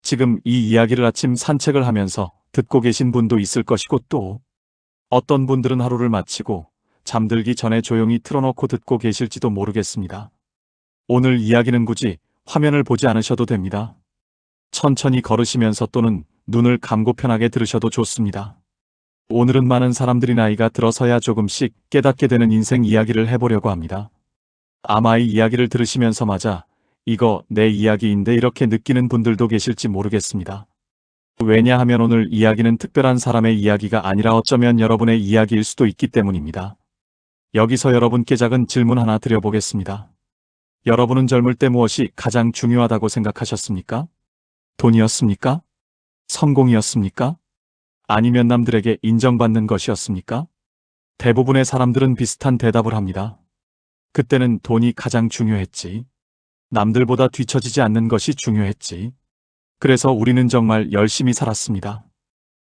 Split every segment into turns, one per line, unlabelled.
지금 이 이야기를 아침 산책을 하면서 듣고 계신 분도 있을 것이고 또 어떤 분들은 하루를 마치고 잠들기 전에 조용히 틀어놓고 듣고 계실지도 모르겠습니다. 오늘 이야기는 굳이 화면을 보지 않으셔도 됩니다. 천천히 걸으시면서 또는 눈을 감고 편하게 들으셔도 좋습니다. 오늘은 많은 사람들이 나이가 들어서야 조금씩 깨닫게 되는 인생 이야기를 해보려고 합니다. 아마 이 이야기를 들으시면서마저 이거 내 이야기인데 이렇게 느끼는 분들도 계실지 모르겠습니다. 왜냐하면 오늘 이야기는 특별한 사람의 이야기가 아니라 어쩌면 여러분의 이야기일 수도 있기 때문입니다. 여기서 여러분께 작은 질문 하나 드려보겠습니다. 여러분은 젊을 때 무엇이 가장 중요하다고 생각하셨습니까? 돈이었습니까? 성공이었습니까? 아니면 남들에게 인정받는 것이었습니까? 대부분의 사람들은 비슷한 대답을 합니다. 그때는 돈이 가장 중요했지. 남들보다 뒤처지지 않는 것이 중요했지. 그래서 우리는 정말 열심히 살았습니다.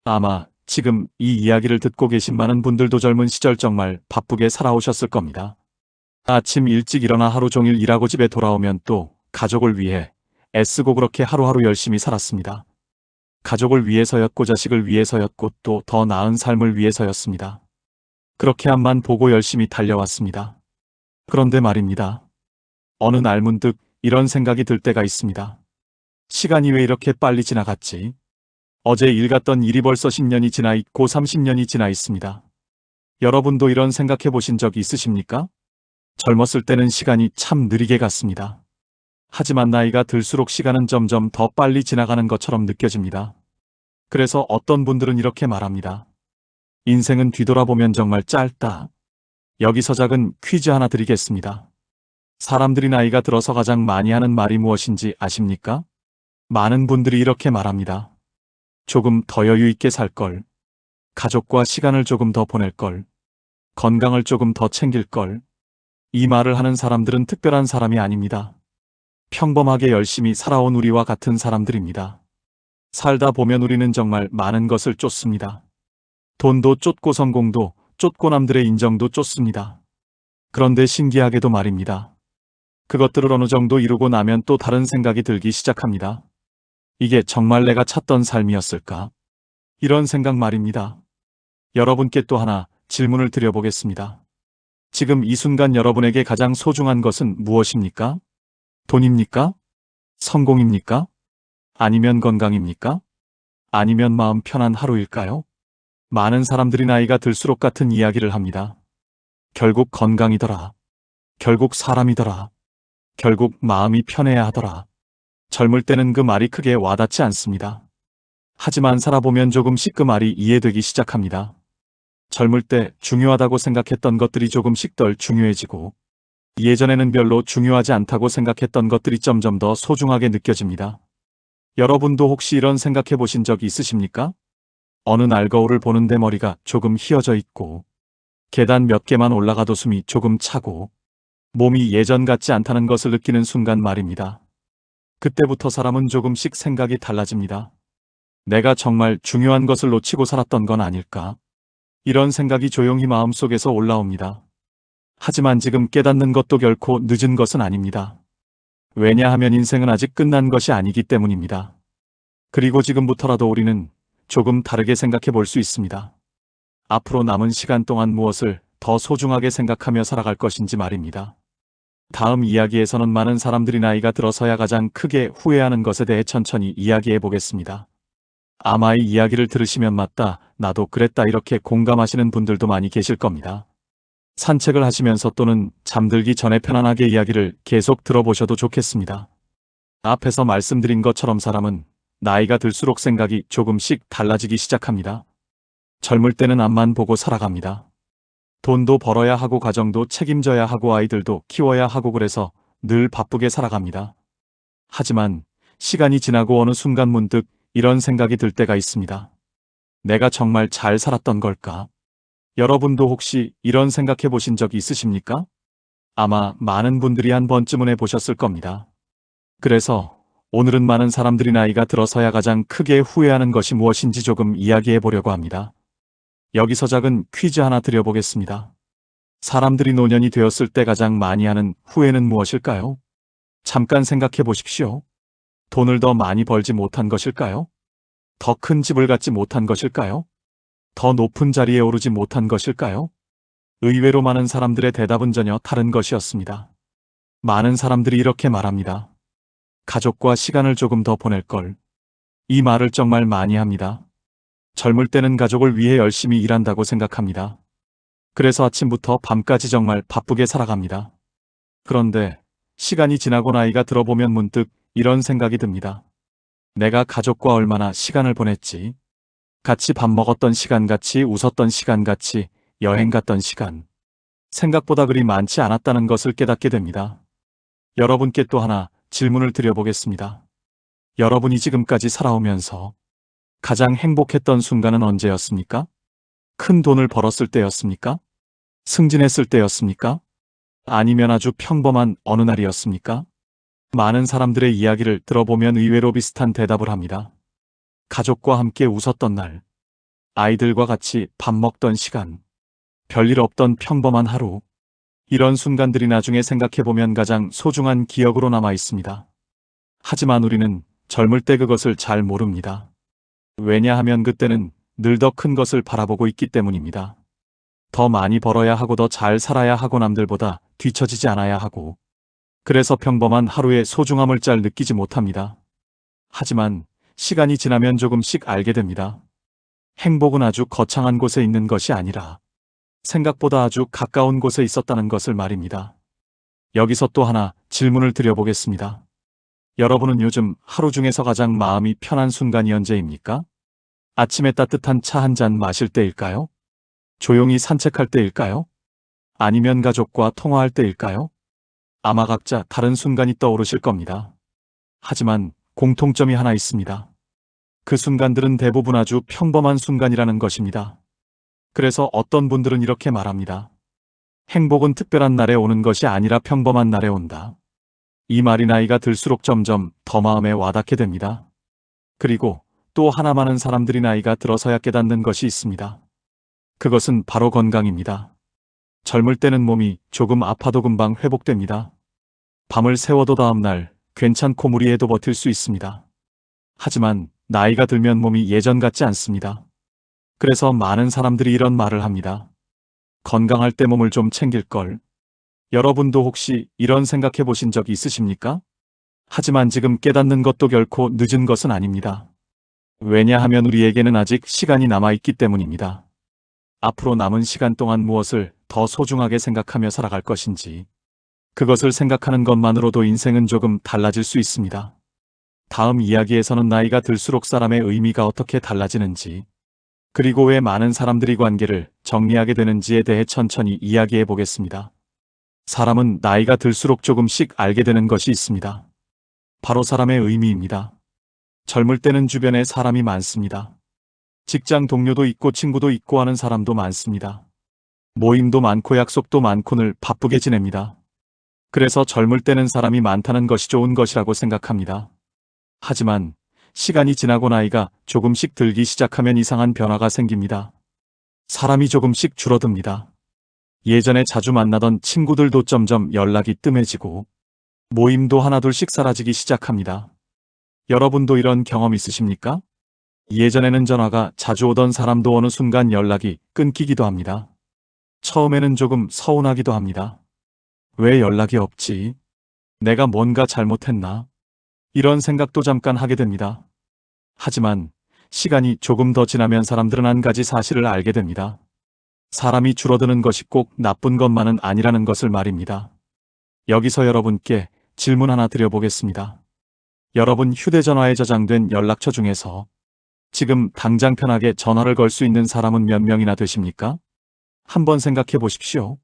아마 지금 이 이야기를 듣고 계신 많은 분들도 젊은 시절 정말 바쁘게 살아오셨을 겁니다. 아침 일찍 일어나 하루 종일 일하고 집에 돌아오면 또 가족을 위해 애쓰고 그렇게 하루하루 열심히 살았습니다. 가족을 위해서였고 자식을 위해서였고 또 더 나은 삶을 위해서였습니다. 그렇게 앞만 보고 열심히 달려왔습니다. 그런데 말입니다. 어느 날 문득 이런 생각이 들 때가 있습니다. 시간이 왜 이렇게 빨리 지나갔지? 어제 일 갔던 일이 벌써 10년이 지나 있고 30년이 지나 있습니다. 여러분도 이런 생각해 보신 적 있으십니까? 젊었을 때는 시간이 참 느리게 갔습니다. 하지만 나이가 들수록 시간은 점점 더 빨리 지나가는 것처럼 느껴집니다. 그래서 어떤 분들은 이렇게 말합니다. 인생은 뒤돌아보면 정말 짧다. 여기서 작은 퀴즈 하나 드리겠습니다. 사람들이 나이가 들어서 가장 많이 하는 말이 무엇인지 아십니까? 많은 분들이 이렇게 말합니다. 조금 더 여유 있게 살 걸. 가족과 시간을 조금 더 보낼 걸. 건강을 조금 더 챙길 걸. 이 말을 하는 사람들은 특별한 사람이 아닙니다. 평범하게 열심히 살아온 우리와 같은 사람들입니다. 살다 보면 우리는 정말 많은 것을 쫓습니다. 돈도 쫓고 성공도 쫓고 남들의 인정도 쫓습니다. 그런데 신기하게도 말입니다. 그것들을 어느 정도 이루고 나면 또 다른 생각이 들기 시작합니다. 이게 정말 내가 찾던 삶이었을까? 이런 생각 말입니다. 여러분께 또 하나 질문을 드려보겠습니다. 지금 이 순간 여러분에게 가장 소중한 것은 무엇입니까? 돈입니까? 성공입니까? 아니면 건강입니까? 아니면 마음 편한 하루일까요? 많은 사람들이 나이가 들수록 같은 이야기를 합니다. 결국 건강이더라. 결국 사람이더라. 결국 마음이 편해야 하더라. 젊을 때는 그 말이 크게 와닿지 않습니다. 하지만 살아보면 조금씩 그 말이 이해되기 시작합니다. 젊을 때 중요하다고 생각했던 것들이 조금씩 덜 중요해지고 예전에는 별로 중요하지 않다고 생각했던 것들이 점점 더 소중하게 느껴집니다. 여러분도 혹시 이런 생각해 보신 적 있으십니까? 어느 날 거울을 보는데 머리가 조금 휘어져 있고 계단 몇 개만 올라가도 숨이 조금 차고 몸이 예전 같지 않다는 것을 느끼는 순간 말입니다. 그때부터 사람은 조금씩 생각이 달라집니다. 내가 정말 중요한 것을 놓치고 살았던 건 아닐까? 이런 생각이 조용히 마음속에서 올라옵니다. 하지만 지금 깨닫는 것도 결코 늦은 것은 아닙니다. 왜냐하면 인생은 아직 끝난 것이 아니기 때문입니다. 그리고 지금부터라도 우리는 조금 다르게 생각해 볼 수 있습니다. 앞으로 남은 시간 동안 무엇을 더 소중하게 생각하며 살아갈 것인지 말입니다. 다음 이야기에서는 많은 사람들이 나이가 들어서야 가장 크게 후회하는 것에 대해 천천히 이야기해 보겠습니다. 아마 이 이야기를 들으시면 맞다, 나도 그랬다 이렇게 공감하시는 분들도 많이 계실 겁니다. 산책을 하시면서 또는 잠들기 전에 편안하게 이야기를 계속 들어보셔도 좋겠습니다. 앞에서 말씀드린 것처럼 사람은 나이가 들수록 생각이 조금씩 달라지기 시작합니다. 젊을 때는 앞만 보고 살아갑니다. 돈도 벌어야 하고 가정도 책임져야 하고 아이들도 키워야 하고 그래서 늘 바쁘게 살아갑니다. 하지만 시간이 지나고 어느 순간 문득 이런 생각이 들 때가 있습니다. 내가 정말 잘 살았던 걸까? 여러분도 혹시 이런 생각해 보신 적 있으십니까? 아마 많은 분들이 한 번쯤은 해보셨을 겁니다. 그래서 오늘은 많은 사람들이 나이가 들어서야 가장 크게 후회하는 것이 무엇인지 조금 이야기해 보려고 합니다. 여기서 작은 퀴즈 하나 드려보겠습니다. 사람들이 노년이 되었을 때 가장 많이 하는 후회는 무엇일까요? 잠깐 생각해 보십시오. 돈을 더 많이 벌지 못한 것일까요? 더 큰 집을 갖지 못한 것일까요? 더 높은 자리에 오르지 못한 것일까요? 의외로 많은 사람들의 대답은 전혀 다른 것이었습니다. 많은 사람들이 이렇게 말합니다. 가족과 시간을 조금 더 보낼 걸. 이 말을 정말 많이 합니다. 젊을 때는 가족을 위해 열심히 일한다고 생각합니다. 그래서 아침부터 밤까지 정말 바쁘게 살아갑니다. 그런데 시간이 지나고 나이가 들어보면 문득 이런 생각이 듭니다. 내가 가족과 얼마나 시간을 보냈지? 같이 밥 먹었던 시간, 같이 웃었던 시간, 같이 여행 갔던 시간. 생각보다 그리 많지 않았다는 것을 깨닫게 됩니다. 여러분께 또 하나 질문을 드려보겠습니다. 여러분이 지금까지 살아오면서 가장 행복했던 순간은 언제였습니까? 큰 돈을 벌었을 때였습니까? 승진했을 때였습니까? 아니면 아주 평범한 어느 날이었습니까? 많은 사람들의 이야기를 들어보면 의외로 비슷한 대답을 합니다. 가족과 함께 웃었던 날, 아이들과 같이 밥 먹던 시간, 별일 없던 평범한 하루. 이런 순간들이 나중에 생각해보면 가장 소중한 기억으로 남아 있습니다. 하지만 우리는 젊을 때 그것을 잘 모릅니다. 왜냐하면 그때는 늘 더 큰 것을 바라보고 있기 때문입니다. 더 많이 벌어야 하고 더 잘 살아야 하고 남들보다 뒤처지지 않아야 하고, 그래서 평범한 하루의 소중함을 잘 느끼지 못합니다. 하지만 시간이 지나면 조금씩 알게 됩니다. 행복은 아주 거창한 곳에 있는 것이 아니라 생각보다 아주 가까운 곳에 있었다는 것을 말입니다. 여기서 또 하나 질문을 드려보겠습니다. 여러분은 요즘 하루 중에서 가장 마음이 편한 순간이 언제입니까? 아침에 따뜻한 차 한 잔 마실 때일까요? 조용히 산책할 때일까요? 아니면 가족과 통화할 때일까요? 아마 각자 다른 순간이 떠오르실 겁니다. 하지만 공통점이 하나 있습니다. 그 순간들은 대부분 아주 평범한 순간이라는 것입니다. 그래서 어떤 분들은 이렇게 말합니다. 행복은 특별한 날에 오는 것이 아니라 평범한 날에 온다. 이 말이 나이가 들수록 점점 더 마음에 와닿게 됩니다. 그리고 또 하나 많은 사람들이 나이가 들어서야 깨닫는 것이 있습니다. 그것은 바로 건강입니다. 젊을 때는 몸이 조금 아파도 금방 회복됩니다. 밤을 새워도 다음날 괜찮고 무리해도 버틸 수 있습니다. 하지만 나이가 들면 몸이 예전 같지 않습니다. 그래서 많은 사람들이 이런 말을 합니다. 건강할 때 몸을 좀 챙길걸. 여러분도 혹시 이런 생각해 보신 적 있으십니까? 하지만 지금 깨닫는 것도 결코 늦은 것은 아닙니다. 왜냐하면 우리에게는 아직 시간이 남아있기 때문입니다. 앞으로 남은 시간 동안 무엇을 더 소중하게 생각하며 살아갈 것인지, 그것을 생각하는 것만으로도 인생은 조금 달라질 수 있습니다. 다음 이야기에서는 나이가 들수록 사람의 의미가 어떻게 달라지는지, 그리고 왜 많은 사람들이 관계를 정리하게 되는지에 대해 천천히 이야기해 보겠습니다. 사람은 나이가 들수록 조금씩 알게 되는 것이 있습니다. 바로 사람의 의미입니다. 젊을 때는 주변에 사람이 많습니다. 직장 동료도 있고 친구도 있고 하는 사람도 많습니다. 모임도 많고 약속도 많고 늘 바쁘게 지냅니다. 그래서 젊을 때는 사람이 많다는 것이 좋은 것이라고 생각합니다. 하지만 시간이 지나고 나이가 조금씩 들기 시작하면 이상한 변화가 생깁니다. 사람이 조금씩 줄어듭니다. 예전에 자주 만나던 친구들도 점점 연락이 뜸해지고 모임도 하나둘씩 사라지기 시작합니다. 여러분도 이런 경험 있으십니까? 예전에는 전화가 자주 오던 사람도 어느 순간 연락이 끊기기도 합니다. 처음에는 조금 서운하기도 합니다. 왜 연락이 없지? 내가 뭔가 잘못했나? 이런 생각도 잠깐 하게 됩니다. 하지만 시간이 조금 더 지나면 사람들은 한 가지 사실을 알게 됩니다. 사람이 줄어드는 것이 꼭 나쁜 것만은 아니라는 것을 말입니다. 여기서 여러분께 질문 하나 드려보겠습니다. 여러분 휴대전화에 저장된 연락처 중에서 지금 당장 편하게 전화를 걸 수 있는 사람은 몇 명이나 되십니까? 한번 생각해 보십시오.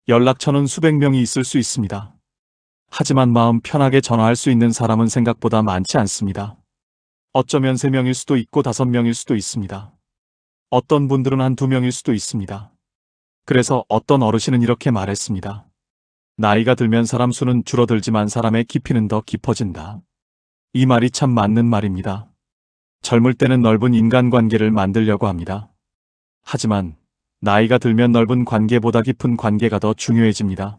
연락처는 수백 명이 있을 수 있습니다. 하지만 마음 편하게 전화할 수 있는 사람은 생각보다 많지 않습니다. 어쩌면 3명일 수도 있고 5명일 수도 있습니다. 어떤 분들은 한 2명일 수도 있습니다. 그래서 어떤 어르신은 이렇게 말했습니다. 나이가 들면 사람 수는 줄어들지만 사람의 깊이는 더 깊어진다. 이 말이 참 맞는 말입니다. 젊을 때는 넓은 인간관계를 만들려고 합니다. 하지만 나이가 들면 넓은 관계보다 깊은 관계가 더 중요해집니다.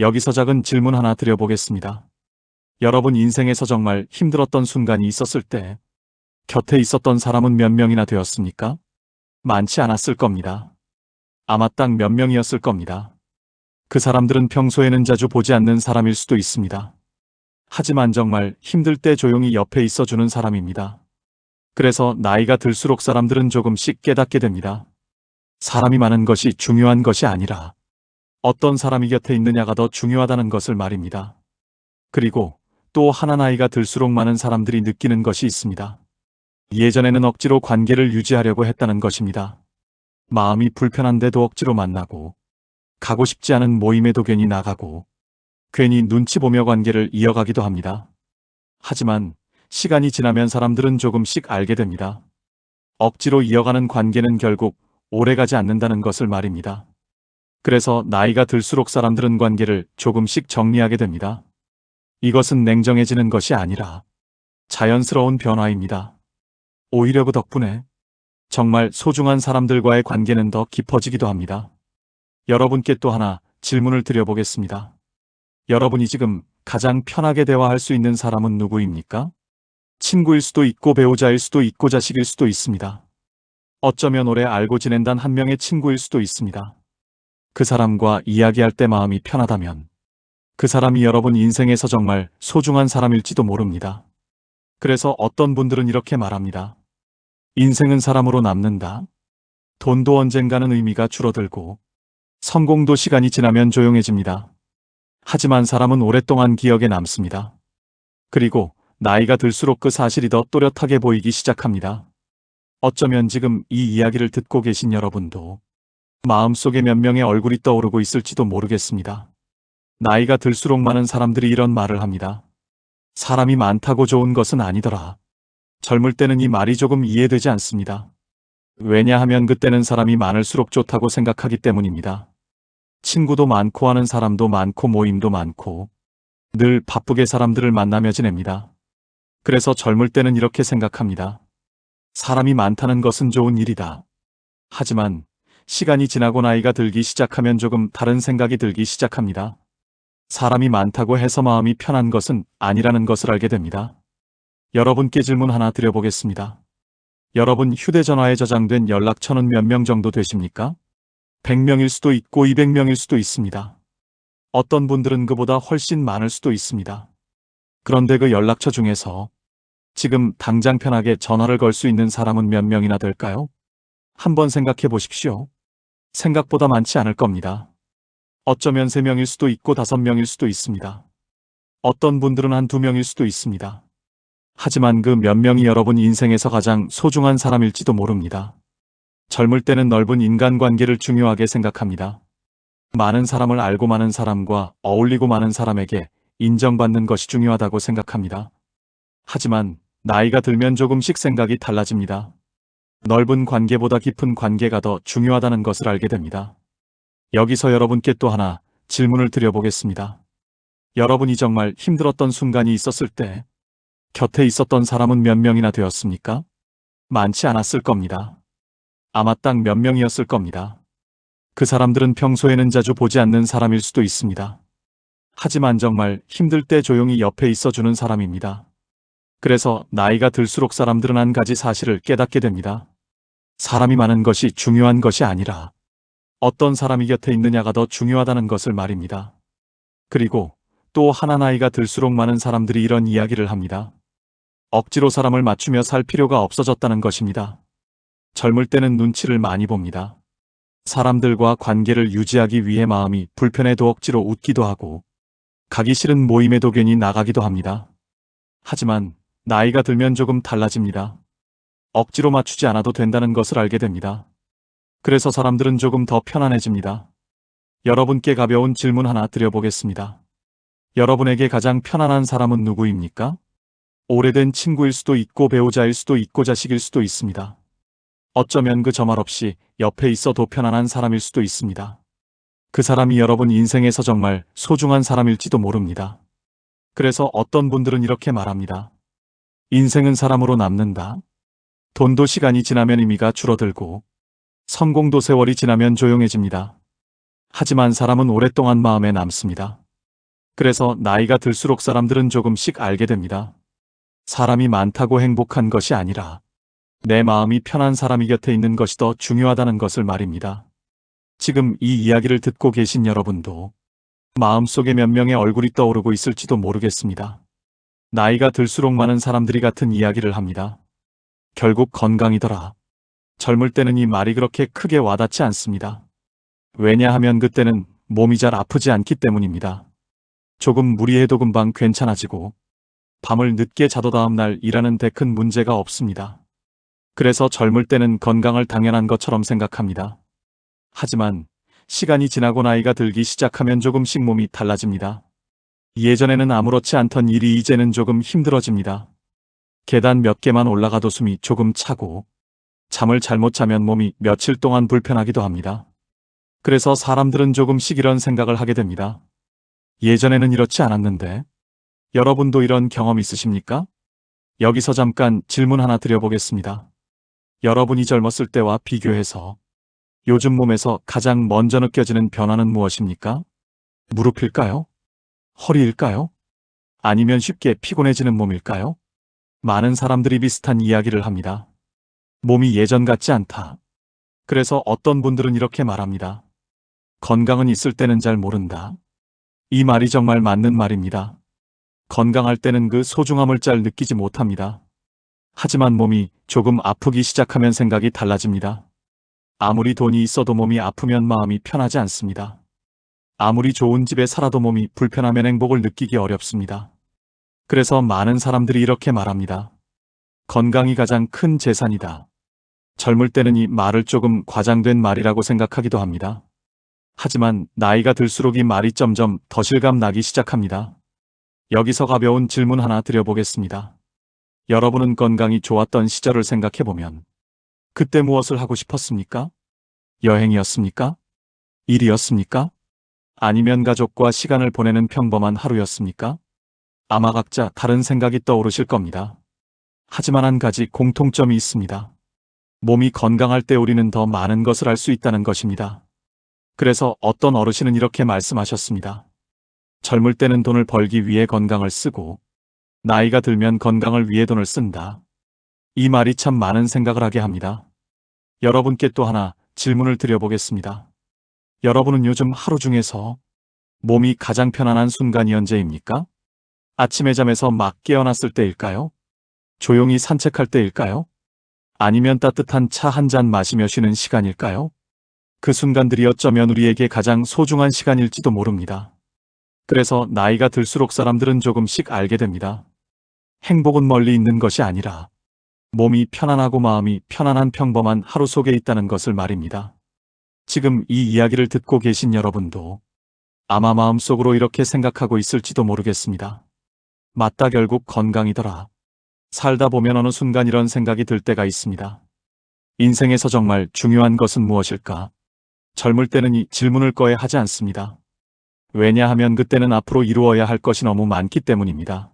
여기서 작은 질문 하나 드려보겠습니다. 여러분 인생에서 정말 힘들었던 순간이 있었을 때 곁에 있었던 사람은 몇 명이나 되었습니까? 많지 않았을 겁니다. 아마 딱 몇 명이었을 겁니다. 그 사람들은 평소에는 자주 보지 않는 사람일 수도 있습니다. 하지만 정말 힘들 때 조용히 옆에 있어주는 사람입니다. 그래서 나이가 들수록 사람들은 조금씩 깨닫게 됩니다. 사람이 많은 것이 중요한 것이 아니라 어떤 사람이 곁에 있느냐가 더 중요하다는 것을 말입니다. 그리고 또 하나 나이가 들수록 많은 사람들이 느끼는 것이 있습니다. 예전에는 억지로 관계를 유지하려고 했다는 것입니다. 마음이 불편한데도 억지로 만나고 가고 싶지 않은 모임에도 괜히 나가고 괜히 눈치 보며 관계를 이어가기도 합니다. 하지만 시간이 지나면 사람들은 조금씩 알게 됩니다. 억지로 이어가는 관계는 결국 오래가지 않는다는 것을 말입니다. 그래서 나이가 들수록 사람들은 관계를 조금씩 정리하게 됩니다. 이것은 냉정해지는 것이 아니라 자연스러운 변화입니다. 오히려 그 덕분에 정말 소중한 사람들과의 관계는 더 깊어지기도 합니다. 여러분께 또 하나 질문을 드려보겠습니다. 여러분이 지금 가장 편하게 대화할 수 있는 사람은 누구입니까? 친구일 수도 있고 배우자일 수도 있고 자식일 수도 있습니다. 어쩌면 오래 알고 지낸 단 한 명의 친구일 수도 있습니다. 그 사람과 이야기할 때 마음이 편하다면 그 사람이 여러분 인생에서 정말 소중한 사람일지도 모릅니다. 그래서 어떤 분들은 이렇게 말합니다. 인생은 사람으로 남는다. 돈도 언젠가는 의미가 줄어들고 성공도 시간이 지나면 조용해집니다. 하지만 사람은 오랫동안 기억에 남습니다. 그리고 나이가 들수록 그 사실이 더 또렷하게 보이기 시작합니다. 어쩌면 지금 이 이야기를 듣고 계신 여러분도 마음속에 몇 명의 얼굴이 떠오르고 있을지도 모르겠습니다. 나이가 들수록 많은 사람들이 이런 말을 합니다. 사람이 많다고 좋은 것은 아니더라. 젊을 때는 이 말이 조금 이해되지 않습니다. 왜냐하면 그때는 사람이 많을수록 좋다고 생각하기 때문입니다. 친구도 많고 하는 사람도 많고 모임도 많고 늘 바쁘게 사람들을 만나며 지냅니다. 그래서 젊을 때는 이렇게 생각합니다. 사람이 많다는 것은 좋은 일이다. 하지만 시간이 지나고 나이가 들기 시작하면 조금 다른 생각이 들기 시작합니다. 사람이 많다고 해서 마음이 편한 것은 아니라는 것을 알게 됩니다. 여러분께 질문 하나 드려보겠습니다. 여러분 휴대전화에 저장된 연락처는 몇 명 정도 되십니까? 100명일 수도 있고 200명일 수도 있습니다. 어떤 분들은 그보다 훨씬 많을 수도 있습니다. 그런데 그 연락처 중에서 지금 당장 편하게 전화를 걸 수 있는 사람은 몇 명이나 될까요? 한번 생각해 보십시오. 생각보다 많지 않을 겁니다. 어쩌면 3명일 수도 있고 5명일 수도 있습니다. 어떤 분들은 한 2명일 수도 있습니다. 하지만 그 몇 명이 여러분 인생에서 가장 소중한 사람일지도 모릅니다. 젊을 때는 넓은 인간관계를 중요하게 생각합니다. 많은 사람을 알고 많은 사람과 어울리고 많은 사람에게 인정받는 것이 중요하다고 생각합니다. 하지만 나이가 들면 조금씩 생각이 달라집니다. 넓은 관계보다 깊은 관계가 더 중요하다는 것을 알게 됩니다. 여기서 여러분께 또 하나 질문을 드려보겠습니다. 여러분이 정말 힘들었던 순간이 있었을 때 곁에 있었던 사람은 몇 명이나 되었습니까? 많지 않았을 겁니다. 아마 딱 몇 명이었을 겁니다. 그 사람들은 평소에는 자주 보지 않는 사람일 수도 있습니다. 하지만 정말 힘들 때 조용히 옆에 있어주는 사람입니다. 그래서 나이가 들수록 사람들은 한 가지 사실을 깨닫게 됩니다. 사람이 많은 것이 중요한 것이 아니라 어떤 사람이 곁에 있느냐가 더 중요하다는 것을 말입니다. 그리고 또 하나 나이가 들수록 많은 사람들이 이런 이야기를 합니다. 억지로 사람을 맞추며 살 필요가 없어졌다는 것입니다. 젊을 때는 눈치를 많이 봅니다. 사람들과 관계를 유지하기 위해 마음이 불편해도 억지로 웃기도 하고 가기 싫은 모임에도 괜히 나가기도 합니다. 하지만 나이가 들면 조금 달라집니다. 억지로 맞추지 않아도 된다는 것을 알게 됩니다. 그래서 사람들은 조금 더 편안해집니다. 여러분께 가벼운 질문 하나 드려보겠습니다. 여러분에게 가장 편안한 사람은 누구입니까? 오래된 친구일 수도 있고 배우자일 수도 있고 자식일 수도 있습니다. 어쩌면 그 저 말 없이 옆에 있어도 편안한 사람일 수도 있습니다. 그 사람이 여러분 인생에서 정말 소중한 사람일지도 모릅니다. 그래서 어떤 분들은 이렇게 말합니다. 인생은 사람으로 남는다. 돈도 시간이 지나면 의미가 줄어들고 성공도 세월이 지나면 조용해집니다. 하지만 사람은 오랫동안 마음에 남습니다. 그래서 나이가 들수록 사람들은 조금씩 알게 됩니다. 사람이 많다고 행복한 것이 아니라 내 마음이 편한 사람이 곁에 있는 것이 더 중요하다는 것을 말입니다. 지금 이 이야기를 듣고 계신 여러분도 마음속에 몇 명의 얼굴이 떠오르고 있을지도 모르겠습니다. 나이가 들수록 많은 사람들이 같은 이야기를 합니다. 결국 건강이더라. 젊을 때는 이 말이 그렇게 크게 와닿지 않습니다. 왜냐하면 그때는 몸이 잘 아프지 않기 때문입니다. 조금 무리해도 금방 괜찮아지고 밤을 늦게 자도 다음날 일하는 데 큰 문제가 없습니다. 그래서 젊을 때는 건강을 당연한 것처럼 생각합니다. 하지만 시간이 지나고 나이가 들기 시작하면 조금씩 몸이 달라집니다. 예전에는 아무렇지 않던 일이 이제는 조금 힘들어집니다. 계단 몇 개만 올라가도 숨이 조금 차고 잠을 잘못 자면 몸이 며칠 동안 불편하기도 합니다. 그래서 사람들은 조금씩 이런 생각을 하게 됩니다. 예전에는 이렇지 않았는데 여러분도 이런 경험 있으십니까? 여기서 잠깐 질문 하나 드려보겠습니다. 여러분이 젊었을 때와 비교해서 요즘 몸에서 가장 먼저 느껴지는 변화는 무엇입니까? 무릎일까요? 허리일까요? 아니면 쉽게 피곤해지는 몸일까요? 많은 사람들이 비슷한 이야기를 합니다. 몸이 예전 같지 않다. 그래서 어떤 분들은 이렇게 말합니다. 건강은 있을 때는 잘 모른다. 이 말이 정말 맞는 말입니다. 건강할 때는 그 소중함을 잘 느끼지 못합니다. 하지만 몸이 조금 아프기 시작하면 생각이 달라집니다. 아무리 돈이 있어도 몸이 아프면 마음이 편하지 않습니다. 아무리 좋은 집에 살아도 몸이 불편하면 행복을 느끼기 어렵습니다. 그래서 많은 사람들이 이렇게 말합니다. 건강이 가장 큰 재산이다. 젊을 때는 이 말을 조금 과장된 말이라고 생각하기도 합니다. 하지만 나이가 들수록 이 말이 점점 더 실감 나기 시작합니다. 여기서 가벼운 질문 하나 드려보겠습니다. 여러분은 건강이 좋았던 시절을 생각해보면 그때 무엇을 하고 싶었습니까? 여행이었습니까? 일이었습니까? 아니면 가족과 시간을 보내는 평범한 하루였습니까? 아마 각자 다른 생각이 떠오르실 겁니다. 하지만 한 가지 공통점이 있습니다. 몸이 건강할 때 우리는 더 많은 것을 할 수 있다는 것입니다. 그래서 어떤 어르신은 이렇게 말씀하셨습니다. 젊을 때는 돈을 벌기 위해 건강을 쓰고 나이가 들면 건강을 위해 돈을 쓴다. 이 말이 참 많은 생각을 하게 합니다. 여러분께 또 하나 질문을 드려보겠습니다. 여러분은 요즘 하루 중에서 몸이 가장 편안한 순간이 언제입니까? 아침에 잠에서 막 깨어났을 때일까요? 조용히 산책할 때일까요? 아니면 따뜻한 차 한 잔 마시며 쉬는 시간일까요? 그 순간들이 어쩌면 우리에게 가장 소중한 시간일지도 모릅니다. 그래서 나이가 들수록 사람들은 조금씩 알게 됩니다. 행복은 멀리 있는 것이 아니라 몸이 편안하고 마음이 편안한 평범한 하루 속에 있다는 것을 말입니다. 지금 이 이야기를 듣고 계신 여러분도 아마 마음속으로 이렇게 생각하고 있을지도 모르겠습니다. 맞다, 결국 건강이더라. 살다 보면 어느 순간 이런 생각이 들 때가 있습니다. 인생에서 정말 중요한 것은 무엇일까? 젊을 때는 이 질문을 꺼야 하지 않습니다. 왜냐하면 그때는 앞으로 이루어야 할 것이 너무 많기 때문입니다.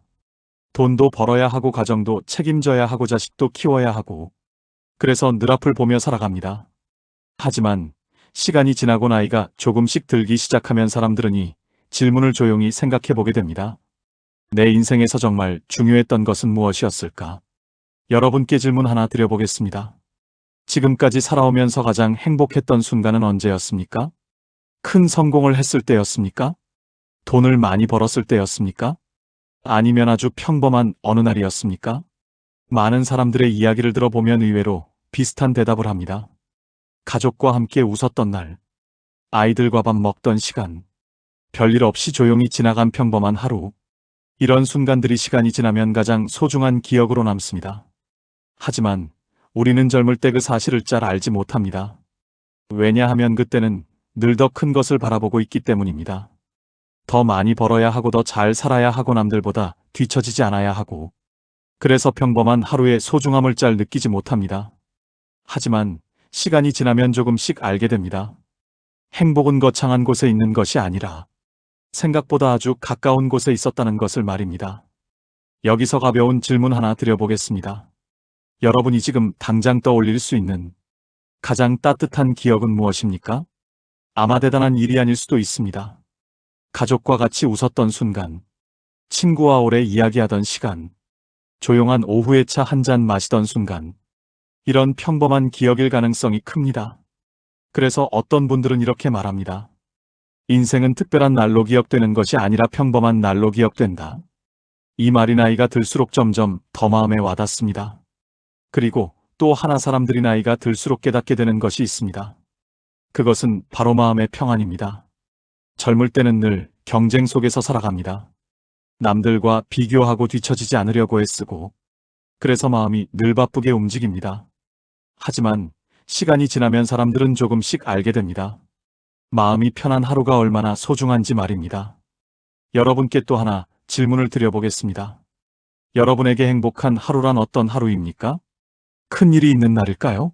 돈도 벌어야 하고 가정도 책임져야 하고 자식도 키워야 하고 그래서 늘 앞을 보며 살아갑니다. 하지만 시간이 지나고 나이가 조금씩 들기 시작하면 사람들은 이 질문을 조용히 생각해 보게 됩니다. 내 인생에서 정말 중요했던 것은 무엇이었을까? 여러분께 질문 하나 드려보겠습니다. 지금까지 살아오면서 가장 행복했던 순간은 언제였습니까? 큰 성공을 했을 때였습니까? 돈을 많이 벌었을 때였습니까? 아니면 아주 평범한 어느 날이었습니까? 많은 사람들의 이야기를 들어보면 의외로 비슷한 대답을 합니다. 가족과 함께 웃었던 날, 아이들과 밥 먹던 시간, 별일 없이 조용히 지나간 평범한 하루, 이런 순간들이 시간이 지나면 가장 소중한 기억으로 남습니다. 하지만 우리는 젊을 때 그 사실을 잘 알지 못합니다. 왜냐하면 그때는 늘 더 큰 것을 바라보고 있기 때문입니다. 더 많이 벌어야 하고 더 잘 살아야 하고 남들보다 뒤처지지 않아야 하고 그래서 평범한 하루의 소중함을 잘 느끼지 못합니다. 하지만 시간이 지나면 조금씩 알게 됩니다. 행복은 거창한 곳에 있는 것이 아니라 생각보다 아주 가까운 곳에 있었다는 것을 말입니다. 여기서 가벼운 질문 하나 드려보겠습니다. 여러분이 지금 당장 떠올릴 수 있는 가장 따뜻한 기억은 무엇입니까? 아마 대단한 일이 아닐 수도 있습니다. 가족과 같이 웃었던 순간, 친구와 오래 이야기하던 시간, 조용한 오후에 차 한 잔 마시던 순간, 이런 평범한 기억일 가능성이 큽니다. 그래서 어떤 분들은 이렇게 말합니다. 인생은 특별한 날로 기억되는 것이 아니라 평범한 날로 기억된다. 이 말이 나이가 들수록 점점 더 마음에 와닿습니다. 그리고 또 하나 사람들이 나이가 들수록 깨닫게 되는 것이 있습니다. 그것은 바로 마음의 평안입니다. 젊을 때는 늘 경쟁 속에서 살아갑니다. 남들과 비교하고 뒤처지지 않으려고 애쓰고, 그래서 마음이 늘 바쁘게 움직입니다. 하지만 시간이 지나면 사람들은 조금씩 알게 됩니다. 마음이 편한 하루가 얼마나 소중한지 말입니다. 여러분께 또 하나 질문을 드려보겠습니다. 여러분에게 행복한 하루란 어떤 하루입니까? 큰 일이 있는 날일까요?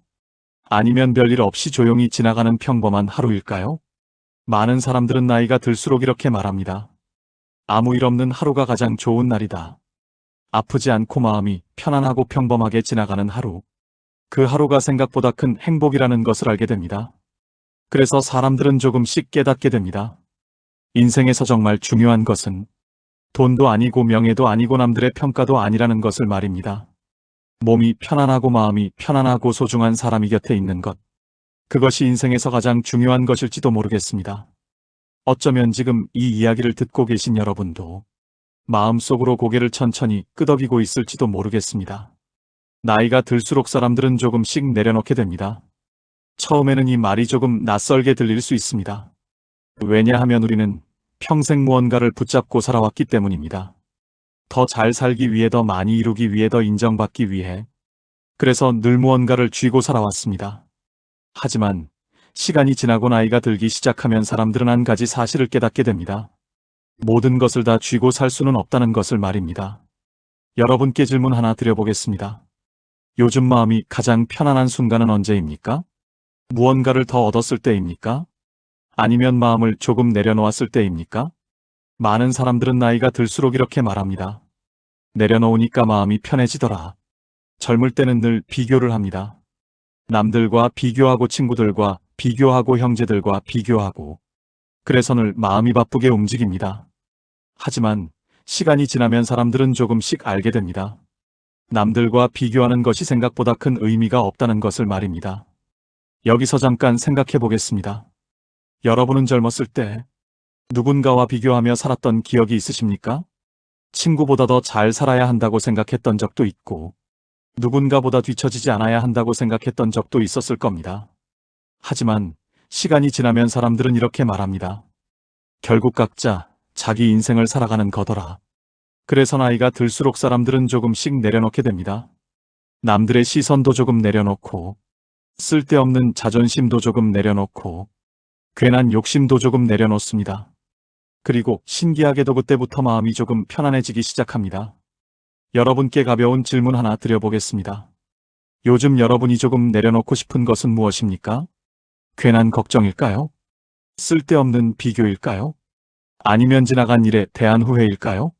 아니면 별일 없이 조용히 지나가는 평범한 하루일까요? 많은 사람들은 나이가 들수록 이렇게 말합니다. 아무 일 없는 하루가 가장 좋은 날이다. 아프지 않고 마음이 편안하고 평범하게 지나가는 하루. 그 하루가 생각보다 큰 행복이라는 것을 알게 됩니다. 그래서 사람들은 조금씩 깨닫게 됩니다. 인생에서 정말 중요한 것은 돈도 아니고 명예도 아니고 남들의 평가도 아니라는 것을 말입니다. 몸이 편안하고 마음이 편안하고 소중한 사람이 곁에 있는 것. 그것이 인생에서 가장 중요한 것일지도 모르겠습니다. 어쩌면 지금 이 이야기를 듣고 계신 여러분도 마음속으로 고개를 천천히 끄덕이고 있을지도 모르겠습니다. 나이가 들수록 사람들은 조금씩 내려놓게 됩니다. 처음에는 이 말이 조금 낯설게 들릴 수 있습니다. 왜냐하면 우리는 평생 무언가를 붙잡고 살아왔기 때문입니다. 더 잘 살기 위해, 더 많이 이루기 위해, 더 인정받기 위해. 그래서 늘 무언가를 쥐고 살아왔습니다. 하지만 시간이 지나고 나이가 들기 시작하면 사람들은 한 가지 사실을 깨닫게 됩니다. 모든 것을 다 쥐고 살 수는 없다는 것을 말입니다. 여러분께 질문 하나 드려보겠습니다. 요즘 마음이 가장 편안한 순간은 언제입니까? 무언가를 더 얻었을 때입니까? 아니면 마음을 조금 내려놓았을 때입니까? 많은 사람들은 나이가 들수록 이렇게 말합니다. 내려놓으니까 마음이 편해지더라. 젊을 때는 늘 비교를 합니다. 남들과 비교하고 친구들과 비교하고 형제들과 비교하고. 그래서 늘 마음이 바쁘게 움직입니다. 하지만 시간이 지나면 사람들은 조금씩 알게 됩니다. 남들과 비교하는 것이 생각보다 큰 의미가 없다는 것을 말입니다. 여기서 잠깐 생각해 보겠습니다. 여러분은 젊었을 때 누군가와 비교하며 살았던 기억이 있으십니까? 친구보다 더 잘 살아야 한다고 생각했던 적도 있고, 누군가보다 뒤처지지 않아야 한다고 생각했던 적도 있었을 겁니다. 하지만 시간이 지나면 사람들은 이렇게 말합니다. 결국 각자 자기 인생을 살아가는 거더라. 그래서 나이가 들수록 사람들은 조금씩 내려놓게 됩니다. 남들의 시선도 조금 내려놓고, 쓸데없는 자존심도 조금 내려놓고, 괜한 욕심도 조금 내려놓습니다. 그리고 신기하게도 그때부터 마음이 조금 편안해지기 시작합니다. 여러분께 가벼운 질문 하나 드려보겠습니다. 요즘 여러분이 조금 내려놓고 싶은 것은 무엇입니까? 괜한 걱정일까요? 쓸데없는 비교일까요? 아니면 지나간 일에 대한 후회일까요?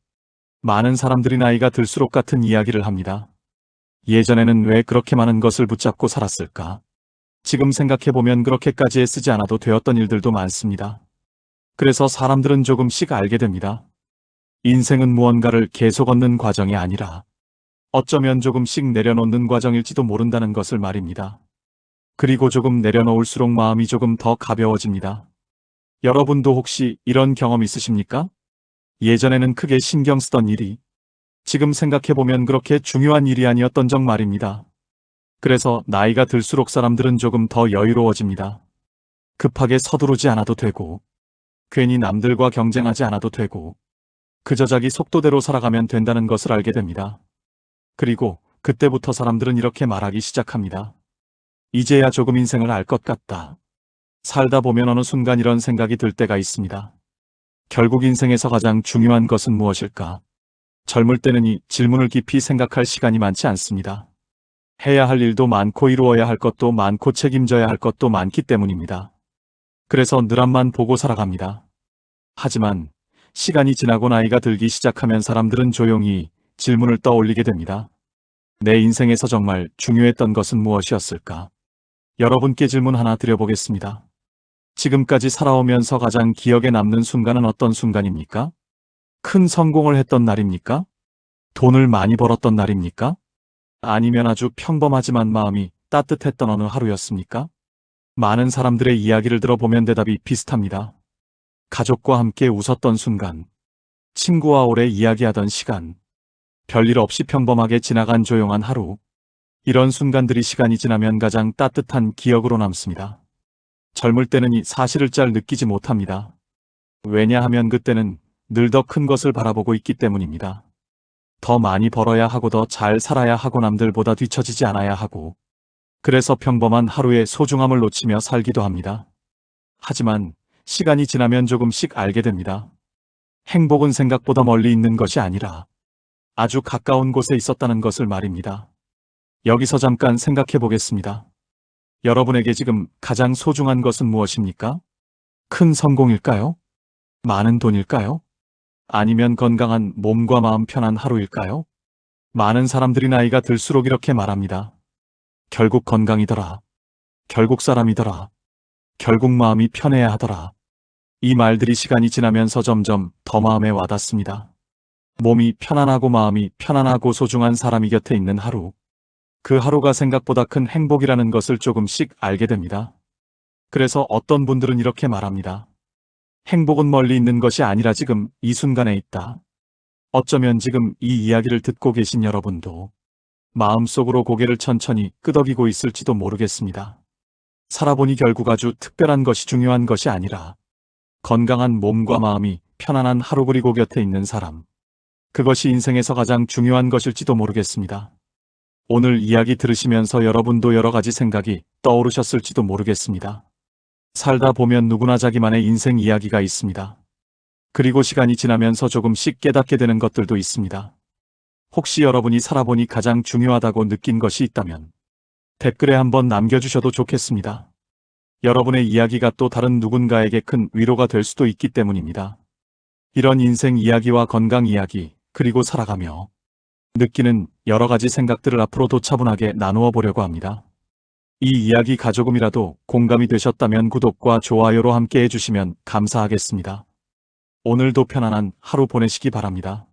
많은 사람들이 나이가 들수록 같은 이야기를 합니다. 예전에는 왜 그렇게 많은 것을 붙잡고 살았을까? 지금 생각해보면 그렇게까지 애쓰지 않아도 되었던 일들도 많습니다. 그래서 사람들은 조금씩 알게 됩니다. 인생은 무언가를 계속 얻는 과정이 아니라 어쩌면 조금씩 내려놓는 과정일지도 모른다는 것을 말입니다. 그리고 조금 내려놓을수록 마음이 조금 더 가벼워집니다. 여러분도 혹시 이런 경험 있으십니까? 예전에는 크게 신경 쓰던 일이 지금 생각해보면 그렇게 중요한 일이 아니었던 적 말입니다. 그래서 나이가 들수록 사람들은 조금 더 여유로워집니다. 급하게 서두르지 않아도 되고, 괜히 남들과 경쟁하지 않아도 되고, 그저 자기 속도대로 살아가면 된다는 것을 알게 됩니다. 그리고 그때부터 사람들은 이렇게 말하기 시작합니다. 이제야 조금 인생을 알 것 같다. 살다 보면 어느 순간 이런 생각이 들 때가 있습니다. 결국 인생에서 가장 중요한 것은 무엇일까? 젊을 때는 이 질문을 깊이 생각할 시간이 많지 않습니다. 해야 할 일도 많고 이루어야 할 것도 많고 책임져야 할 것도 많기 때문입니다. 그래서 늘 앞만 보고 살아갑니다. 하지만 시간이 지나고 나이가 들기 시작하면 사람들은 조용히 질문을 떠올리게 됩니다. 내 인생에서 정말 중요했던 것은 무엇이었을까? 여러분께 질문 하나 드려보겠습니다. 지금까지 살아오면서 가장 기억에 남는 순간은 어떤 순간입니까? 큰 성공을 했던 날입니까? 돈을 많이 벌었던 날입니까? 아니면 아주 평범하지만 마음이 따뜻했던 어느 하루였습니까? 많은 사람들의 이야기를 들어보면 대답이 비슷합니다. 가족과 함께 웃었던 순간, 친구와 오래 이야기하던 시간, 별일 없이 평범하게 지나간 조용한 하루. 이런 순간들이 시간이 지나면 가장 따뜻한 기억으로 남습니다. 젊을 때는 이 사실을 잘 느끼지 못합니다. 왜냐하면 그때는 늘 더 큰 것을 바라보고 있기 때문입니다. 더 많이 벌어야 하고 더 잘 살아야 하고 남들보다 뒤처지지 않아야 하고, 그래서 평범한 하루의 소중함을 놓치며 살기도 합니다. 하지만 시간이 지나면 조금씩 알게 됩니다. 행복은 생각보다 멀리 있는 것이 아니라 아주 가까운 곳에 있었다는 것을 말입니다. 여기서 잠깐 생각해 보겠습니다. 여러분에게 지금 가장 소중한 것은 무엇입니까? 큰 성공일까요? 많은 돈일까요? 아니면 건강한 몸과 마음 편한 하루일까요? 많은 사람들이 나이가 들수록 이렇게 말합니다. 결국 건강이더라. 결국 사람이더라. 결국 마음이 편해야 하더라. 이 말들이 시간이 지나면서 점점 더 마음에 와닿습니다. 몸이 편안하고 마음이 편안하고 소중한 사람이 곁에 있는 하루. 그 하루가 생각보다 큰 행복이라는 것을 조금씩 알게 됩니다. 그래서 어떤 분들은 이렇게 말합니다. 행복은 멀리 있는 것이 아니라 지금 이 순간에 있다. 어쩌면 지금 이 이야기를 듣고 계신 여러분도 마음속으로 고개를 천천히 끄덕이고 있을지도 모르겠습니다. 살아보니 결국 아주 특별한 것이 중요한 것이 아니라 건강한 몸과 마음이 편안한 하루 그리고 곁에 있는 사람. 그것이 인생에서 가장 중요한 것일지도 모르겠습니다. 오늘 이야기 들으시면서 여러분도 여러 가지 생각이 떠오르셨을지도 모르겠습니다. 살다 보면 누구나 자기만의 인생 이야기가 있습니다. 그리고 시간이 지나면서 조금씩 깨닫게 되는 것들도 있습니다. 혹시 여러분이 살아보니 가장 중요하다고 느낀 것이 있다면 댓글에 한번 남겨주셔도 좋겠습니다. 여러분의 이야기가 또 다른 누군가에게 큰 위로가 될 수도 있기 때문입니다. 이런 인생 이야기와 건강 이야기, 그리고 살아가며 느끼는 여러 가지 생각들을 앞으로도 차분하게 나누어 보려고 합니다. 이 이야기가 조금이라도 공감이 되셨다면 구독과 좋아요로 함께 해주시면 감사하겠습니다. 오늘도 편안한 하루 보내시기 바랍니다.